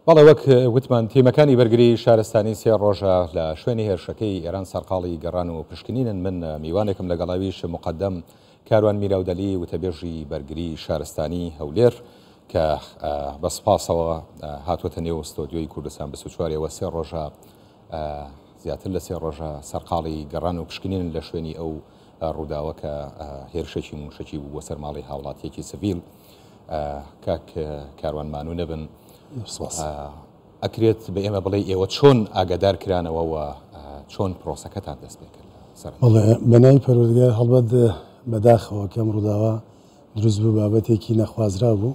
بەڵێ وەک وتمان تیمەکانی بەرگری شارستانی سێ ڕۆژە لە شوێنی هێرشەکەی ئێران سەرقاڵی گەڕان و پشکنینن. من میوانێکم لەگەڵاویش مقدەم کاروان میراودەلی وتەبێژی بەرگری شارستانی هەولێر کە بە سپاسەوە هاتووەتە نێو ستۆدیۆی کوردستان 24ەوە سێ ڕۆژە زیاتر لە سێ ڕۆژە سەرقاڵی گەڕان و پشکنین لە شوێنی ئەو ڕووداوە کە هێرشێکی موشەکی بوو بۆ سەر ماڵی هاوڵاتیەکی سڤیل. کاک کاروان مانوو نەبن، ئەکرێت بە ئێمە بڵێ ئێوە چۆن ئاگادار کرانەوە و چۆن پرۆسەکەتان دەست پێ کرد؟ بەناوی پەروەردگار هەڵبەت بەداخەوە کەم ڕووداوە دروست بوو بابەتێکی نەخوازرا بوو.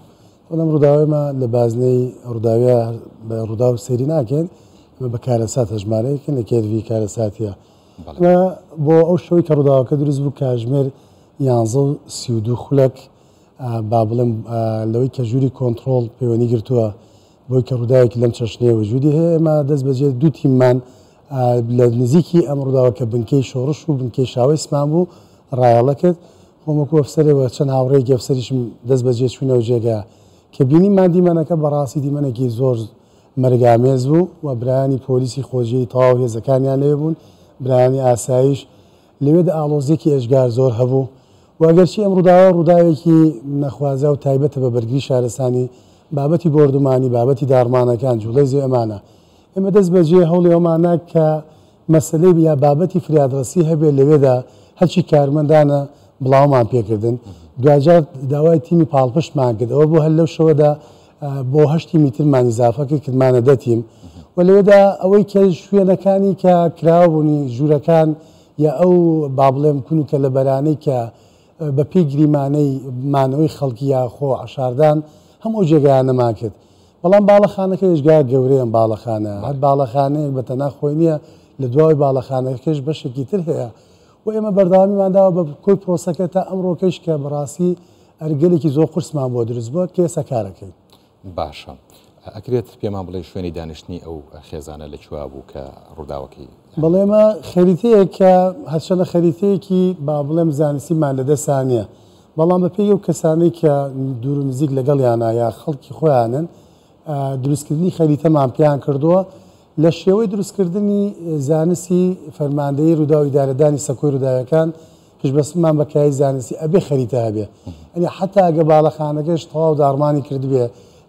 بەڵام ڕووداویمە لە بازنەی ڕووداویە بە ڕوودا و سەیری ناکەین، بە کارەسات هەژمارەیەکن لە کێروی کارەساتیە بۆ ئەو شەوەی کە ڕووداوەکە دروست بوو کاژمێر 11:32 خولەک با بڵێم لەوەی کە ژووری کۆنتترۆل پەیوەنی گرتووە بۆی کە ڕووداوێکی لەم چەشنەیە وجودی هەیە. ئێمە دەست بەجێ دوو تیممان لە نزیکی ئەم ڕووداوە کە بنکەی شۆڕش و بنکەی شاوەی سمان بوو ڕایەڵە کرد. خۆمەکو ئەفسەرەوە چەند هاوڕێکی ئەفسەریشم دەست بەجێ چوونەوە جێگا کە بینیمان دیمەنەکە بەڕاستی دیمەنێکی زۆر مەرگامێز بوو و برایانی پۆلیسی خۆجیی تەواو هێزەکانیان لێ بوون، برایانی ئاسایش لەوێدا ئاڵۆزێکی ئەشگار زۆر هەبوو. واگەرچی ئەم ڕووداوە ڕووداوێکی نەخوازا و تایبەتە بە بەرگری شارستانی بابەتی بردومانی بابەتی داڕمانەکان جوڵەی زێ ئەمانە ئێمە دەست بەجێ هەوڵێوەمانە کە مەسلەی یا بابەتی فریادڕسی هەبێت لەوێدا هەرچی کارمەندانە بڵاومان پێکردن. دوجار داوای تیمی پاڵپشتمان کرد ئەوە بۆ هەر لەو شەوەدا بۆ 8 میترمان ئیزافەکە کردمانە 10 تیم و لەوێدا ئەوەی کە شوێنەکانی کە کراوە بوونی ژوورەکان یا ئەو با بڵێم کونوکە لە بەرانەی کە بە پێی گریمانەی مانەوەی خەڵکی یا خۆ عشاردان هەموو جێگایانەمان کرد. بەڵام باڵەخانەکە هێشگار گەورەیەم باڵەخانە هەر باڵەخانەیەک بە تەنها خۆی نییە، لە دوای باڵەخانەکەش بەشێکی تر هەیە و ئێمە بەرداوامیمانداوە بە کۆی پرۆسەکە تا ئەمڕۆکەش کە بەڕاستی ئەرگەلێکی زۆر قورسمان بۆ دروست بووە کە ئێستا کارەکەین. باشە، ئەکرێت پێمان بڵێ شوێنی دانیشتنی ئەو خێزانە لەکوێ بوو کە ڕووداوەکەی بەڵێمە خەریتەیە کە هەرچەنە خەریتەیەکی با بڵێم زانستیمان لە دەستانە، بەڵام بە پێی ئەو کەسانەی کە دوور و نزیک لەگەڵیانە یا خەڵکی خۆیانن دروستکردنی خەریتەمان پێیان کردووە لە شێوەی دروستکردنی زانستی فەرماندەی ڕوودا و ئیدارەدانی سەکۆی ڕووداوەکان پشبەستمان بەکای زانستی ئەبێ خەریتە هەبێ. ئەنی حتا ئەگە باڵەخانەکەش تەواو داڕمانی کردبێ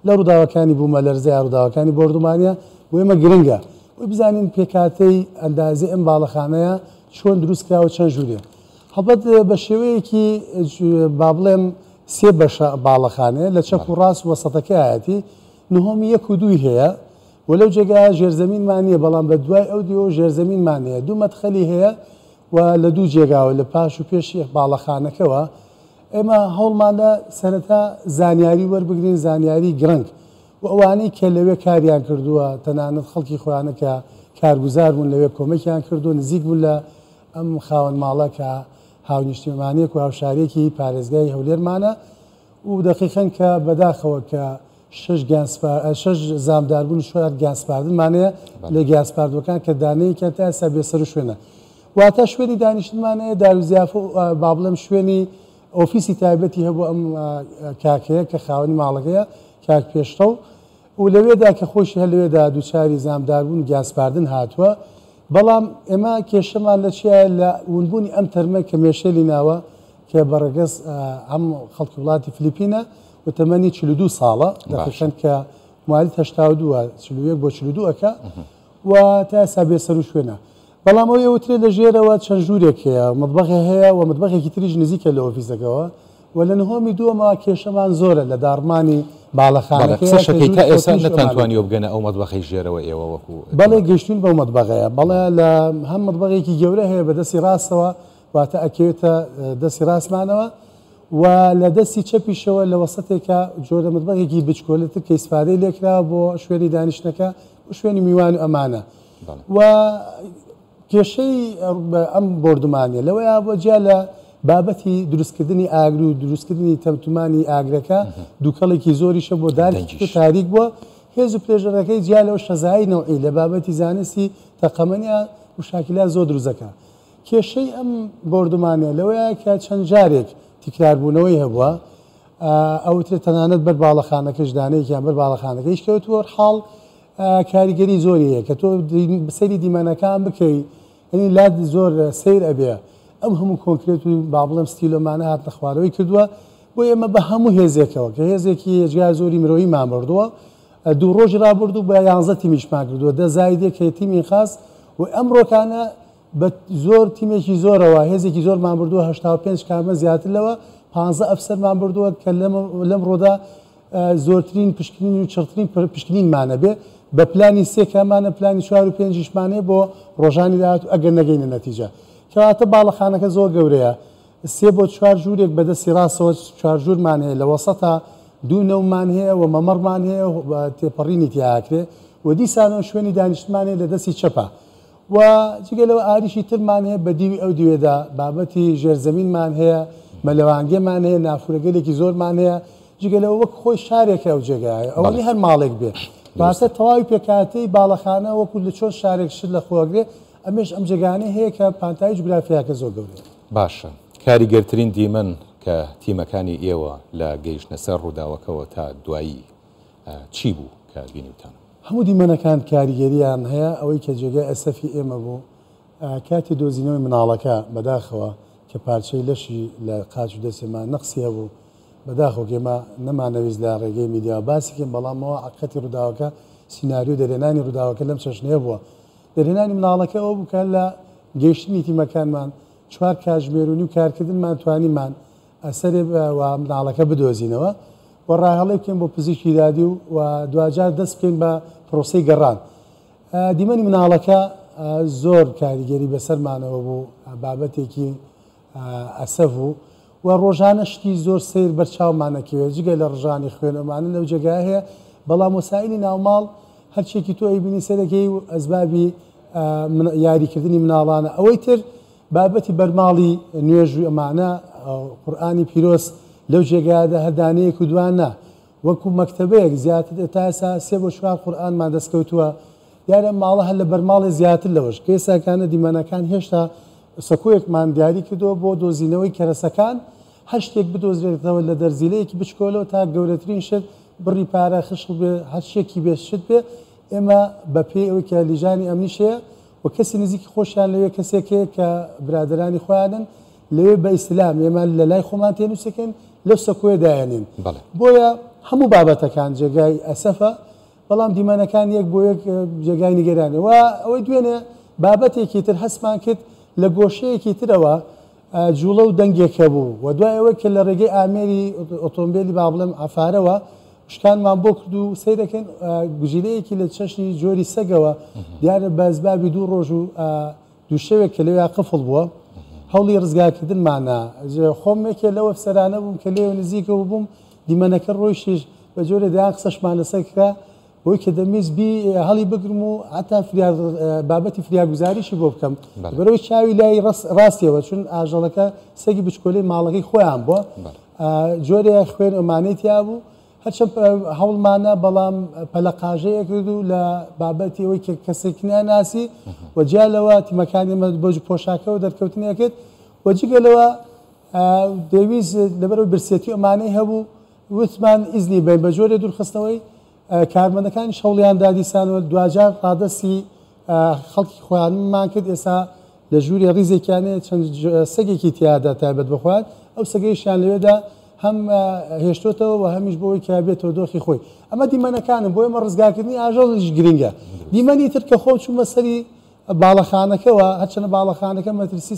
لە ڕووداوەکانی بوومە لەرزە یا ڕووداوەکانی بردومانیە بۆ ئێمە گرنگە بۆی بزانین پێکاتەی ئەندازی ئەم باڵەخانەیە چۆن دروستکراوە چەند ژوورێ. هەڵبەت بە شێوەیەکی با بڵێم سێ بەشە باڵەخانەیە لە چەپ و ڕاست وەسەتەکە هاەتی نهۆمی 1 و 2 هەیە و لەو جێگا ژێرزەمینمان نییە، بەڵام بە دوای ئەو دیۆ ژێرزەمینمان هەیە. 2 مەدخەلی هەیە و لە 2 جێگاوە لە پاش و پێشی باڵەخانەکەەوە ئێمە هەوڵمانە سەرەتا زانیاری وەربگرین، زانیاری گرنگ و ئەوانەی کە لەوێ کاریان کردووە تەنانەت خەڵکی خۆیانە کە کارگوزار بوون لەوێ کۆمەکیان کردو نزیک بوون لە ئەم خاوەن ماڵە کە هاونیشتیمانیەک و هاوشارێکی پارێزگای هەولێرمانە و دەقیقەن کە بەداخەوە کە 6 زامداربوون شوێن گیانسپاردنمانەیە لە گیانسپاردوەکان کە دانەیەکیان تا ئێستا بێسەر شوێنە واتە شوێنی دانیشتمانەیە داروزیافە با بڵێم شوێنی ئۆفیسی تایبەتی هەبوو ئەم کاکەیە کە خاوەنی ماڵەکەیە کاک پێشتە و لەوێدا کە خۆشی هەر لەوێدا دووچاری زامداربوون گیانسپاردن هاتووە. بەڵام ئێمە کێشەمان لە چیە لە ونبوونی ئەم تەرمە کە مێشێلی ناوە کە بەڕێگەز ئەم خەڵکی وڵاتی فلیپینە و تەمەنی 42 ساڵە دەخشن کە مالی 82 41 بۆ 42ەکە و تا ئێستا بێسەر و شوێنە. بەڵام ئەو ئەوترێ لە ژێرەوە چەند ژوورێک هەیە مطبەخی هەیە و مطبەخێکی تریش نزیکە لە ئۆفیسەکەەوە و لە نهۆمی دووەمەوە کێشەمان زۆرە لە داڕمانی باڵەخانەکەشەکەی تا ئێستا نەتوانانی بگەنە ئەو مطبەخی ژێرەوە ئێوە وەکو بەڵێ گەشتون بەو مطبەخەیە بەڵێ لە هەم مطبەخێکی گەورە هەیە بە دەستی ڕاستەوە واتە ئەکەوێتە دەستی ڕاستمانەوە و لە دەستی چەپیشەوە لە وەسەتێکە جۆرە مطبەخێکی بچکۆلتر کە ئیسپادەی لێکراوە بۆ شوێنی دانیشتەکە و شوێنی میوان و ئەمانە و کێشەی ئەم بردومانیە لەوەیە بۆ جیا لە بابەتی دروستکردنی ئاگر و دروستکردنی تەمتومانی ئاگرەکە دووکەڵێکی زۆریشە بۆ دارێکی تاریک بووە هێز و پێژەرەکەی جیا لەەوە شەزایی نەوعی لە بابەتی زانستی تەقەمەنیە و شاکلات زۆر دروستەکە. کێشەی ئەم بردومانیە لەوەیە کە چەند جارێک تیکراربوونەوەی هەبووە ئەوترێت تەنانەت بەر باڵەخانەکەش دانەیەکیان بەر باڵەخانەکەیش کەوتووە حاڵ کاریگەری زۆریە کە تۆ سەیری دیمەنەکان بکەی ئەنی لات زۆر سیر ئەبێ ئەم هەموو کۆنکرێت و با بڵێم ستیلۆمانە هاتنە خوارەوەی کردووە بۆ ئێمە بە هەموو هێزێکەوە کە هێزێکی هێزگای زۆری مرۆیی مامردووە دوو ڕۆژ رابرد و بە 11 تیمیشمان کردووە دەزایدێک کە تیمی خاص و ئەمڕۆکانە بە زۆر تیمێکی زۆرەوە هێزێکی زۆر مابردووە 85 کامە زیاتر لەوە 15 ئەفسەرمان بردووە کە لەم ڕۆدا زۆرترین پشکنین و چڕترین پشکنینمانە بێ بە پلانی سێ کامانە پلانی 4 و 5شمانێ بۆ ڕۆژانی داهات و ئەگەر نەگەینە نەتیجە کەواتە باڵەخانەکە زۆر گەورەیە 3 بۆ 4 ژوورێک بەدەستی ڕاستەوە 4 ژوورمان هەیە لە وەسەتا دوو نەومان هەیە و مەمەڕمان هەیە تێپەڕینی تیاکرێ و دیسانەوە شوێنی دانیشتمانێ لە دەستی چەپە و جگەلەوە ئاریشی ترمان هەیە بە دیوی ئەو دوێدا بابەتی ژێرزەمینمان هەیە مەلەوانگەمان هەیە نافورەگەلێکی زۆرمان هەیە جگەلەوە وەک خۆی شارێکە ئەو جێگایە ئەوەی هەر ماڵێک بێ باسە تەواوی پێکاتەی باڵەخانە وەکو لە چۆن شارێک شت لە خۆگرێ ئەمێش ئەم جێگانەی هەیە کە پانتای جوگرافیاکە زۆر گەورەیە باشە کاریگەرترین دیمەن کە تیمەکانی ئێوە لە گەیشتنە سەر ڕووداوەکەەوە تا دوایی چی بوو کە بینیوتان هەموو دیمەنەکان کاریگەریان هەیە ئەوەی کە جێگای ئەسەفی ئێمە بوو کاتی دۆزینەوەی مناڵەکە بەداخەوە کە پارچەی لەشی لە قاچ و دەستێمان نەقسی هەبوو بەداخۆ ئێمە نەمانەویست لە ڕێگەی میدیا باسیکەم بەڵامەوە عقەتی ڕووداوەکە سیناریۆ دەرێنانی ڕووداوەکە لەم چەشنەیە بووە دەرێنانی مناڵەکە ئەوە بووکە لە گەیشتنی تیمەکانمان 4 کاتژمێرونی و کارکردنمان توانیمان ئەسەرێ مناڵەکە بدۆزینەوە و ڕاهەڵێ بکەین بۆ پزیشکی دادی و دوجار دەست بکەین بە پرۆسەی گەڕان دیمەنی مناڵەکە زۆر کاریگەری بەسەرمانەوە بوو بابەتێکی ئەسەف بوو و ڕۆژانە شتی زۆر سیر بەرچاومانەکەوێت جگە لە ڕژانی خوێنەمانە لەو جێگای هەیە بەڵام وسایلی ناوماڵ هەرچێکی تۆ ئەیبینی سەرەکەی و ئەسبابی یاریکردنی مناڵانە ئەوەی تر بابەتی بەرماڵی نوێژ و ئەمانە قورئانی پیرۆز لەو جێگایدا هەردانەیەک و دوانە وەکو مەکتەبەیەک زیاتر تاسا 3 بۆ 4 قورئانمان دەستکەوتووە دیارە ماڵە هەر لە بەرماڵی زیاتر لەوەش کێساکانە دیمەنەکان هێشتا سەکۆیەکمان دیاری کردەوە بۆ دۆزینەوەی کەرەسەکان هەر شتێک بدۆزرێتەوە لە دەرزیلەیەکی بچکۆلەوە تا گەورەترین شت بڕی پارە خشک بێ هەر شتێکی بێ شت بێ ئێمە بە پێی ئەوەی کە لیژانی ئەمنیشەیە و کەسی نزیکی خۆشیان لەوێ کەسێکەیە کە برادرانی خۆیانن لەوێ بە ئیسلام ئێمە لە لای خۆمان تێنووسەکەن لەو سەکۆیە دایەنین بۆیە هەموو بابەتەکان جێگای ئەسەفە بەڵام دیمەنەکان یەک بۆ یەک جێگای نیگەرانێ و ئەوەی دوێنێ بابەتێکی تر هەستمان کرد لە گۆشەیەکی ترەوە جوڵە و دەنگێکە بوو و دوای ئەوە کە لە ڕێگەی ئامێری ئۆتۆمبیلی با بڵێم ئافارەوە شکانمان بۆ کرد و سیرەکەن گوژیلەیەکی لە چەشنی جۆری سەگەوە دیارە بە ئەسبابی 2 ڕۆژ و 2 شەوێک کە لەوێ قفڵ بووە هەوڵی ڕزگارکردنمانە خۆمێکێ لەوە ئەفسەرانە بووم کە لێوە نزیکەوە بووم دیمەنەکە ڕۆیشتیش بە جۆرە دایان قسەشمان لەسەر کرا بۆی کە دەمیست بی هەڵی بگرم و حتا بابەتی فریاگوزاریشی بۆ بکەم بەرەوەی چاوی لای ڕاستیەوە چون ئاژەڵەکە سەگی بچکۆلەی ماڵەکەی خۆیان بووە جۆرە خوێن ئەمانەیتیا بوو هەرچەند هەوڵمانە بەڵام پەلەقاژەیە کرد و لە بابەتی ئەوەی کە کەسێک ناسی و جیالەوە تیمەکانی ئەمە بۆ پۆشاکەەوە دەرکەوتنیەکرد و جگەلەوە دەویست لەبەرەوەی برسێتی ئەمانەی هەبوو وتمان ئیزنی بین بە جۆرە دوورخستنەوەی کارمەندەکانی شەوڵیان دادیسانەوە دوجار ڕادەسی خەڵکی خۆیانمان کرد ئێستا لە ژووری ڕیزێکیانێت چەند سەگێکی تیادا تایبەت بخوات ئەو سەگەیشیان لەوێدا هەم هێشتۆتەوە و هەمیش بۆی کە بێتەوە دۆخی خۆی ئەمە دیمەنەکانم بۆ ئێمە ڕزگارکردنی ئاژەڵیش گرنگە دیمەنی تر کە خۆم چوومە سەری باڵەخانەکەەوە هەرچەنە باڵەخانەکە مەترسی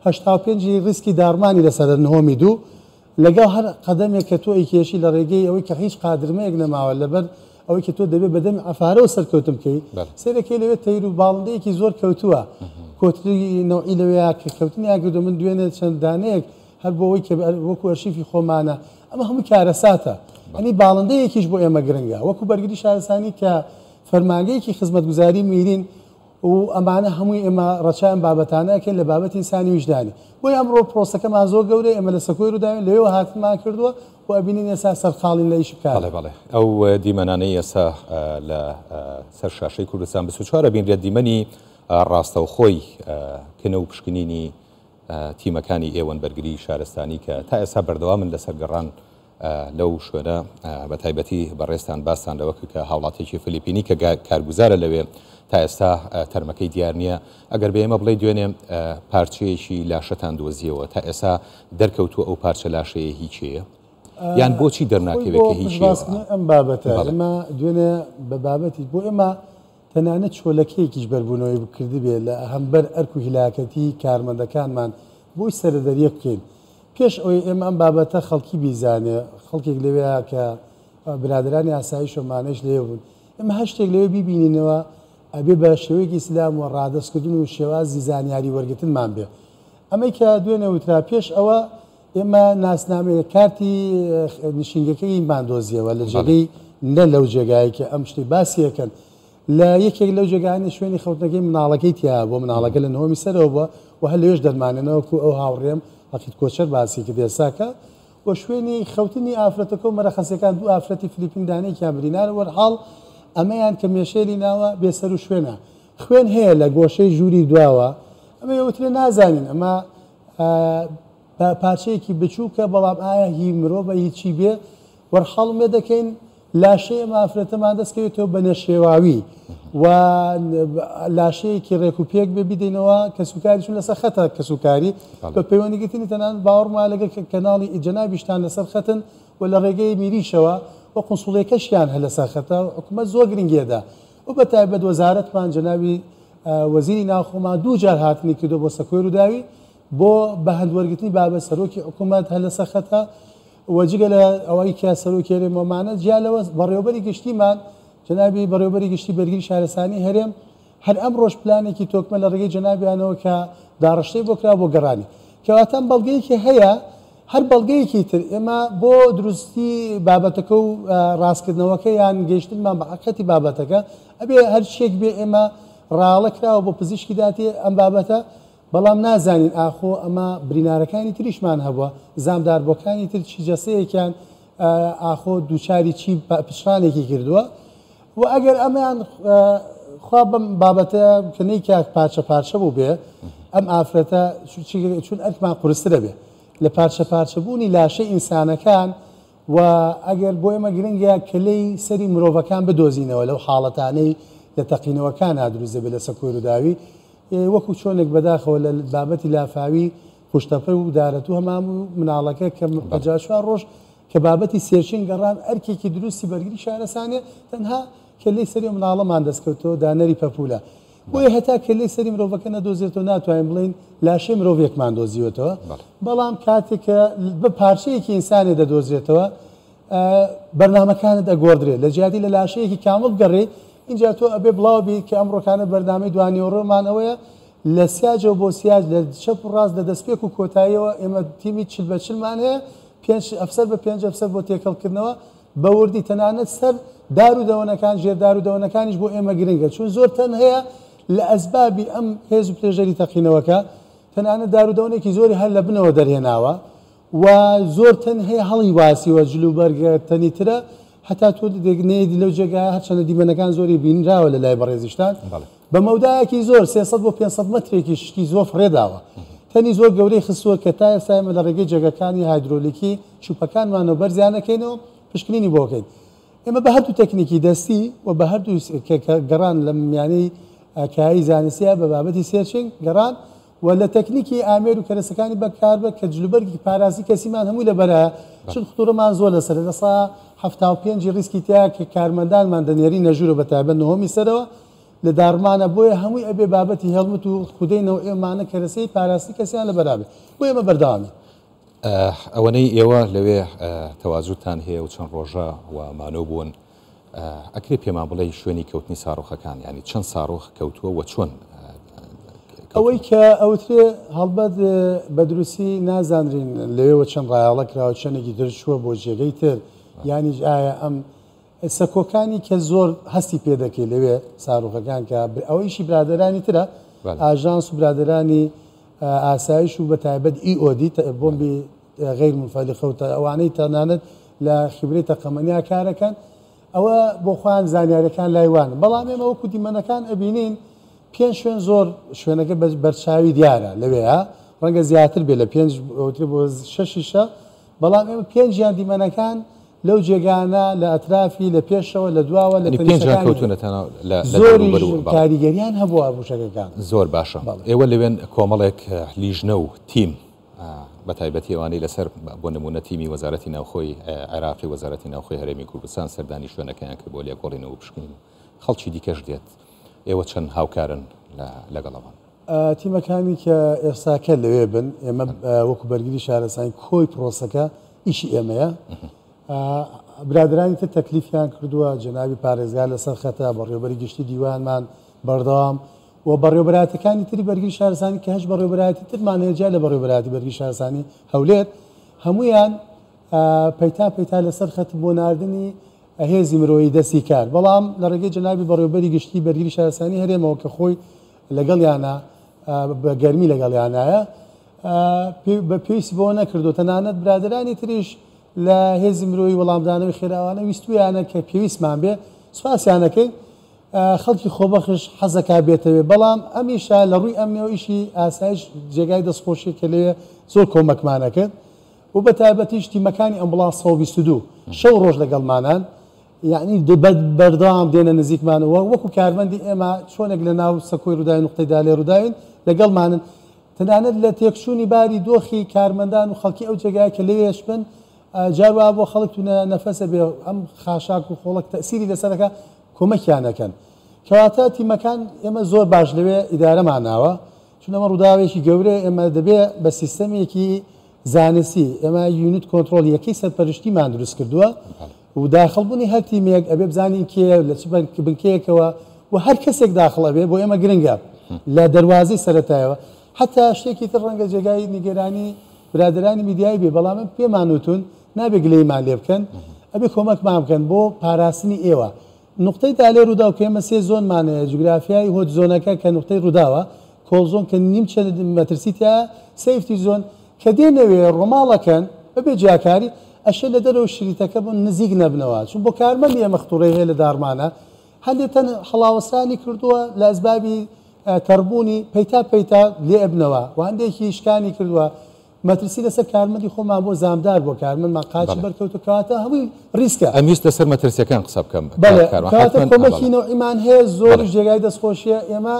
85 ریسکی دارمانی لەسەر نهۆمی دوو لەگەڵ هەر قەدەمێک کە تۆ ئەیکێشی لە ڕێگەی ئەوەی کە هیچ قادرمەیەک نەماوە لەبەر ئەوەی کە تۆ دەبێت بەدەم ئەفارەوە سەرکەوتم بکەی سەرەکەی لەوێت تەیر و باڵندەیەکی زۆر کەوتووە کۆتری نەوعی لەوەیە کە کەوتنیان کردو من دوێنێ چەند دانەیەک هەر بۆ ئەوەی کە وەکو ئەرشیفی خۆمانە ئەمە هەموو کارەساتە ئەنی باڵندەیەکیش بۆ ئێمە گرنگە وەکو بەرگری شارستانی کە فەرمانگەیەکی خزمەتگوزاری میرین و ئەمانە هەمووی ئێمە ڕەچیان بابەتانەکەن لە بابەتی ئینسانی ویژدانی بۆی ئەمڕۆ پرۆسەکەمان زۆر گەورەی ئێمە لە سەکۆی ڕووداوین لەوێەوە هاتنمان کردووە و ئەبینین ئێستا سەرخاڵین لە ئیش بکات ئەو دیمەنانەی ئێستا لە سەر شاشەی کوردستان 24 بینرێت دیمەنی ڕاستەوخۆی کنە و پشکنینی تیمەکانی ئێوەن بەرگری شارستانی کە تا ئێستا بەردەوامن لەسەر گەڕان لەو شوێنە بە تایبەتی بەڕێستان باستان لەوەکو کە هاوڵاتێکی فلیپینی کە کارگوزارە لەوێ تا ئێستا تەرمەکەی دیار نییە ئەگەر بە ئێمە بڵێ دوێنێ پارچەیەکی لاشەتان دۆزیەوە تا ئێستا دەرکەوتووە ئەو پارچە لاشەیە هیچەیە یان بۆچی دەرناکەوێت کە هیچ ئەم بابەتە ئەمە دوێنێ بە بابەتی بۆ ئێمە تەنانەت چۆلەکەیەکیش بەربوونەوەی بکردی بێت لە هەمبەر ئەرک و هیلاکەتی کارمەندەکانمان بۆی سەردەریە بکەین پێش ئەوەی ئێمە ئەم بابەتە خەڵکی بیزانێ خەڵکێک لەوەیە کە برادرانی ئاسایی شۆمانەش لێ بوون ئێمە هەر شتێک لەوێ بیبینینەوە ئەبێ بە شێوەیەکی ئیسلام و ڕادەستکردن و شێوازی زانیاری وەرگتنمان بێ ئەمەی کە دوێنێ وترا پێش ئەوە ئێمە ناسنامەیە کارتی نشینگەکەی مادۆزیەوە لە جێگەی نە لەو جێگایی کە ئەم شتی باسیەکەن لە یەکێک لەو جێگانی شوێنی خەوتنەکەی مناڵەکەی تیا بۆ مناڵەکە لە نهۆمی سەرەوە بووە و هەر لەوێش دەرمانێنەوەکو ئەو هاوڕێم حەقیت کۆچەر باسی کە دێساکە و شوێنی خەوتنی ئافرەتەکە و مەرەخەسیەکان دوو ئافرەتی فلیپین دانەیەکیان برینار وەرحاڵ ئەمەیان کە مێشێلی ناوە بێسەر و شوێنە خوێن هەیە لە گۆشەی ژووری دواوە ئەمە وترێ نازانین ئەمە پارچەیەکی بچووکە بەڵام ئایا هی مرۆڤە هیچی بێ وەرحەڵمێ دەکەین لاشەیە مافرەتەمان دەستکەوێتەوە بە نەشێواوی و لاشەیەکی ڕێک و پێک بێ بدەینەوە کە سوکاری چون لەسەر خەتە کە سوکاری بە پەیوەندیگرتنی تەنان باوەڕمان لەگەر کەناڵی جەنابیشتان لەسەر خەتن و لە ڕێگەی میریشەوە و قونسوڵیەکەشیان هە لەسەر خەتە حکومەت زۆر گرنگێدا و بە تایبەت وەزارەتمان جەنابی وەزیری ناوخۆمان دوو جار هاتنی کردو بۆ سەکۆی ڕووداوی بۆ بە هەندوەرگرتنی بابەت سەرۆکی حکومەت هە لەسەر خەتە وەجگە لە ئەوەی کە سەرۆکێرێمەمانە جیا لەوە بەڕێوەبەری گشتیمان جەنابی بەڕێوەبەری گشتی بەرگری شارستانی هەرێم هەر ئەم ڕۆژ پلانێکی تۆکمە لە ڕێگەی جەنابیانەوە کە داڕشتەی بۆ کرا بۆ گەڕانی کەواتەم بەڵگەیەکی هەیە هەر بەڵگەیەکی تر ئێمە بۆ دروستی بابەتەکە و ڕاستکردنەوەکە یان گەیشتنمان بە حقیقەتی بابەتەکە ئەبێ هەر شتێک بێ ئێمە ڕاڵە کراوە بۆ پزیشکی داتێ ئەم بابەتە بەڵام نازانین ئاخۆ ئەمە برینارەکانی تریشمان هەبووە زامداربووەکانی تر چی جەسەیەکیان ئاخۆ دووچاری چی پشتانێکی کردووە و ئەگەر ئەمەیان خوا بەم بابەتە کە نەیکات پارچە پارچە بوو بێ ئەم ئافرەتە چون ئەرکمان قورسترە بێ لە پارچە پارچەبوونی لاشەی ئینسانەکان و ئەگەر بۆ ئێمە گرنگە کلەی سەری مرۆڤەکان بدۆزینەوە لەو حاڵەتانەی لە تەقینەوەکان هادروزە بێ لە سەکۆی ڕووداوی وەکو چۆنێک بەداخەوە لە بابەتی لافاوی خوشتەپە و دارەت و هەمان مناڵەکە کە بەجاشوار ڕۆژ کە بابەتی سێرچین گەڕان ئەرکێکی دروستی بەرگری شارەسانێ تەنها کلەی سەری مناڵەمان دەستکەوتەوە دانەری پەپولە بۆیە هەتا کلەی سەری مرۆڤەکە نەدۆزێتەوە ناتوانین بڵین لاشەی مرۆڤێکمان دۆزیوێتەوە بەڵام کاتێککە بە پارچەیەکی ئینسانی دەدۆزێتەوە بەرنامەکانت دەگۆدرێت لە جیاتی لە لاشەیەکی کامل گەڕێ اینجا تۆ ئەبێ بڵاوبی کە ئەمڕۆکانە بەردامی دوانیۆڕۆمانەوەیە لە سیاجەوە بۆ سیاج لە چەپ و ڕاست لە دەستپێک و کۆتاییەوە ئێمە تیمی چل بە چلمان هەیە 5 ئەفسەر بە 5 ئەفسەر بۆ تێکەڵکردنەوە بە وردی تەنانەت سەر دار و دەوەنەکان ژێردار و دەوەنەکانیش بۆ ئێمە گرنگە چون زۆر تەن هەیە لە ئەسبابی ئەم هێز و پێژەری تەقینەوەکە تەنانەت دار و دەوەنێکی زۆری هەر لە بنەوە دەرهێناوە و زۆر تەن هەیە هەڵی واسیوە جلوبەرگە تەنی ترە هەتا تۆ دێگنەیەدی لەو جێگای هەرچەندە دیمەنەکان زۆری بینراوە لە لای بەڕێزیشتان بە مەودایەکی زۆر 300 بۆ 500 مترێکی شتی زۆر فڕێداوە تەنی زۆر گەورەی خستووە کە تا ئێستامە لە ڕێگەی جێگەکانی هایدرۆلیکی چوپەکانمانەوە بەرزیانەکەینەوە پشکنینی بۆکەین ئێمە بە هەردوو تەکنیکی دەستی و بە هەردوو گەڕان لە میانەی کایی زانستیە بە بابەتی سێرچنگ گەڕان و لە تەکنیکی ئامێر و کەرەسەکانی بەکار بە کە جلوبەرگی پاراسی کەسیمان هەمووی لەبەرە چون خطورەمان زۆر لەسەر لەسا 75 ریسکی تیا کە کارمەندانمان دەنێری نەژوورە بە تایبەت نهۆمی سەرەوە لە دارمانە بۆیە هەمووی ئەبێ بابەتی هێڵمت و خودەینەوە ئێمانە کەرەسەی پاراسی کەسیان لە بەرابێ بۆ ئێمە بەرداوامی ئەوەنەی ئێوە لەوێ تەوازوتان هەیە و چەند ڕۆژە و مانۆ بوون ئەکرێ پێمان بڵێ شوێنی کەوتنی ساڕۆخەکان ینی چەند ساڕۆخ کەوتووە و چۆن ئەوەی کە ئەوترێ هەڵبەت بە دروستی نازانرین لەوێەوە چەند ڕایاڵە کراوە چەندێکی درچووە بۆ جێگەی تر یانی ئایا ئەم سەکۆکانی کە زۆر هەستی پێ دەکەی لەوێ ساڕۆخەکان کە ئەوەیشی برادرانی ترە ئاژانس و برادرانی ئاسایش و بە تایبەت ئیئۆدی بۆمبی غیر منفەلی خەوتە ئەوانەی تەنانەت لە خبرەی تەقەمەنیا کارەکەن ئەوە بۆ خۆیان زانیاریەکان لایوان بەڵام ئێمە وەکو دیمەنەکان ئەبینین پێنج شوێن زۆر شوێنەکە بەرچاوی دیارە لەوێە ڕەنگە زیاتر بێ لە 5 بۆ 6 شە بەڵام ئێمە پێنجیان دیمەنەکان لەو جێگانە لە ئەترافی لە پێشەوە لە دواوە لە زۆری کاریگەریان هەبووە بوشەکەەکان زۆر باشە. ئێوە لەوێن کۆمەڵێک لیژنە و تیم بە تایبەتی ئەوانەی لەسەر بۆ نمونە تیمی وەزارەتی ناوخۆی عێراقی وەزارەتی ناوخۆی هەرێمی کوردستان سەردانی شوێنەکەیان کە بۆ لێکۆڵینەوە بشکین خەڵکی دیکەش دێت ئێوە چەند هاوکارن لەگەڵەوە؟ تیمەکانی کە ئێستاکە لەوێ بن ئێمە وەکو بەرگری شارەسانی کۆی پرۆسەکە ئیشی ئێمەیە. برادرانی تر تەکلیفیان کردووە جەنابی پارێزگار لەسەر خەتە بەڕێوەبەری گشتی دیوانمان بەردەوام و بەڕێوەبەراتەکانی تری بەرگری شارەسانی کە هەش بەڕێوەبەراتی ترمان هێجا لە بەڕێوەبەراتی بەرگری شارەسانی هەولێر هەمویان پەیتا لەسەر خەت بۆ ناردنی هێزی مرۆیی دەستی کار. بەڵام لە ڕێگەی جەنابی بەڕێوەبەری گشتی بەرگری شارەسانی هەرێمەوە کە خۆی لەگەڵیانە بە گەرمی لەگەڵیانایە بە پێویستی بۆ نەکردو تەنانەت برادرانی تریش لە هێزی مرۆیی وەڵامدانەوەی خێراوانە ویستویانە کە پێویستمان بێ سوپاسیانەکەی خەڵکی خۆبەخش حەزەکا بێتەوێ. بەڵام ئەمیشە لە ڕووی ئەمنەوە ئیشی ئاسایش جێگای دەستخۆشی کە لێ زۆر کۆمەکمانەکرد و بە تایبەتیش تیمەکانی ئەمبڵانس 122 شەو ڕۆژ لەگەڵمانان یعنی بەردەوام دێنە نزیکمانەوە وەکو کارمەندی ئێمە چۆنێک لە ناو سەکۆی ڕووداوی نوقتەیدا لێ ڕووداوین لەگەڵمانن تەنانەت لە تێکچوونی باری دۆخی کارمەندان و خەڵکی ئەو جێگای کە لەوێش بن جاروا بۆ خەڵکتونە نەفەسە بێ ئەم خاشاک و خۆڵک تەسیری لەسەرەکە کۆمەکیانەکەن کەواتە تیمەکان ئێمە زۆر باش لەوێ ئیدارەماناوە چون ئەمە ڕووداوێکی گەورە ئێمە دەبێ بە سیستەمێکی زانستی ئێمە یونیت کۆنتترۆل یەکەی سەرپەرشتیمان دروست کردووە و داخڵبوونی هەر تیمێک ئەبێ بزانین کێ لە چ بنکەیەکەوە و هەر کەسێک داخڵە بێ بۆ ئێمە گرنگە لە دەواازەی سەرەتایەوە حتا شتێکی تر ڕەنگە جێگای نیگەرانی برادرانی میدیایی بێ بەڵام پێمانوتون نابێ گلەیمان لێ بکەن ئەبێ کۆمەکمان بکەن بۆ پاراستنی ئێوە نقطەی دالێ ڕوودا و کە ئێمە سێ زۆنمانەیە جوگرافیای هۆت زۆنەکە کە نقطەی ڕووداوە کۆڵزۆن کە نیم چەند مەترسیتە سیفتی زۆن کە دێنەوێ ڕۆماڵەکەن بەبێ جیاکاری ئەشە لە دەرەوە شریتەکە بۆ نزیک نەبنەوە چون بۆ کارمەندی ئەمە خەتوڕەی هەیە لە دارمانە هەندێک تەن هەڵاوەسانی کردووە لە ئەسبابی تەربوونی پەیتا لێ ئەبنەوە و هەندێکی شکانی کردووە مەترسی لەسەر کارمەندی خۆمان بۆ زامدار بۆ کارمەندمان قاچی بەرکەوتکاتە هەمووی ریسکە ئەمیست لەسەر مەترسیەکان قسە بکەم کۆمەکی نەوعیمان هەیە زۆر جێگای دەستخۆشیە ئێمە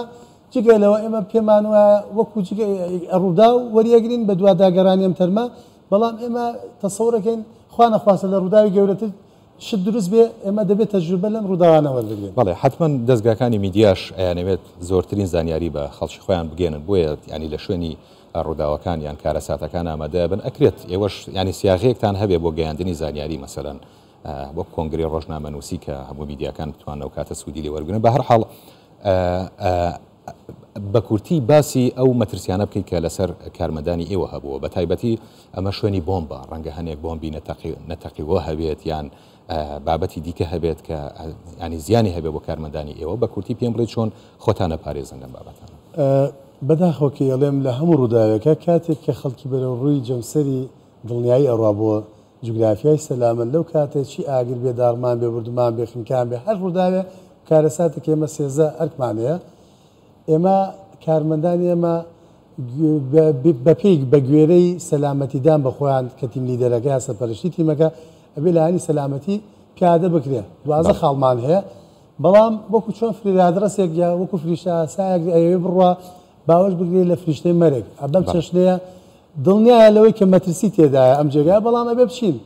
جگەلەوە ئێمە پێمان وە وەکو ڕوودا و وەریەگرین بە دوواداگەرانی ئەم تەرمە بەڵام ئێمە تەسەوڕەکەین خوا نەخواستە لە ڕووداوی گەورەتر شت دروست بێ ئێمە دەبێت تەجروبە لەم ڕووداوانەوە بگرین. بەڵێ حتمما دەستگاکانی میدیاش ئەیانەوێت زۆرترین زانیاری بە خەڵکی خۆیان بگێنن بۆیە ینی لە شوێنی ڕووداوەکان یان کارەساتەکان ئامادە بن ئەکرێت ئێوەش ینی سیاغەیەکتان هەبێ بۆ گەیاندنی زانیاری مەسەلەن وەک کۆنگری ڕۆژنامەنووسی کە هەموو میدیاکان بتوانن و کاتە سوودی لێ وەرگن. بە هەر حاڵ بە کورتی باسی ئەو مەترسیانە بکەیت کە لەسەر کارمەندانی ئێوە هەبووە بە تایبەتی ئەمە شوێنی بۆمبە ڕەنگە هەنێک بۆمبی نەتەقیوە هەبێت یان بابەتی دیکە هەبێت کە ینی زیانی هەبێت بۆ کارمەندانی ئێوە بە کورتی پێم بڵێت چۆن خۆتانە پارێزن لەم بابەتانە. بەداخۆکە ئەڵێم لە هەموو ڕووداوەکە کاتێک کە خەڵکی بەرەو ڕووی جەمسەری دڵنیایی ئەڕوا بۆ جوگرافیای سەلامەت لەو کاتێک چی ئاگر بێ داڕمان بێ بردومان بێ خنکان بێ هەر ڕووداوێ کارەساتێک ئێمە سێزە ئەرکمانەیە ئێمە کارمەندانی ئێمە بەپێی بە گوێرەی سەلامەتیدان بە خۆیان کە تیم لیدەرەکە سەرپەرشتی تیمەکە ئەبێ لە هەنی سەلامەتی پیادە بکرێ دوازە خاڵمان هەیە بەڵام وەکو چۆن فریادرەسێک یا وەکو فریشتە ئاسایەک ئەوێ بڕوا باوەش بگرێت لە فریشتەی مەرێک ئەبەم چەشنەیە دڵنیایە لەوەی کە مەترسی تێدایە ئەم جێگای بەڵام ئەبێ بچین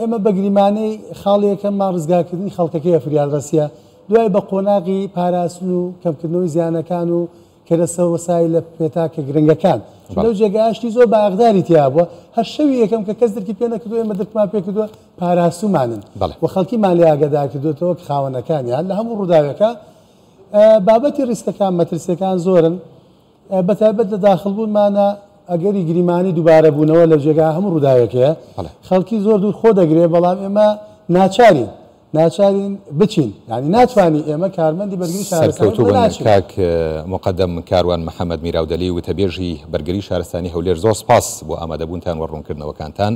ئێمە بە گریمانەی خاڵیەکەمان ڕزگارکردنی خەڵکەکەی فریادرەسیە دوای بە قۆناغی پاراستن و کەمکردنەوەی زیانەکان و کەرەسە وەسای لە پێتاکە گرنگەکان لەو جێگایشتی زۆر بە ئاغداری تیا بووە هەر شەوی یەکەم کە کەس دەرکی پێ نەکردو ئێمە دەرکمان پێ کردووە پاراستومانن و خەڵکیمان لێ ئاگادار کردوێتەوە خاوەنەکانیان لە هەموو ڕووداوەکە بابەتی ریسکەکان مەترسیەکان زۆرن بەتایبەت لە داخڵبوونمانە ئەگەری گریمانی دووبارە بوونەوە لە جێگا هەموو ڕووداوەکەیە خەڵکی زۆر دوور خۆ دەگرێت بەڵام ئێمە ناچارین بچین ینی ناتوانانی ئێمە کارمەندی بەرگری شارەسەکەوتوبن کاک مقدم کاروان محەممەد میراودەلی وتەبێژی بەرگری شارستانی هەولێر زۆر سپاس بۆ ئامادەبوونتان وەڕوونکردنەوەکانتان.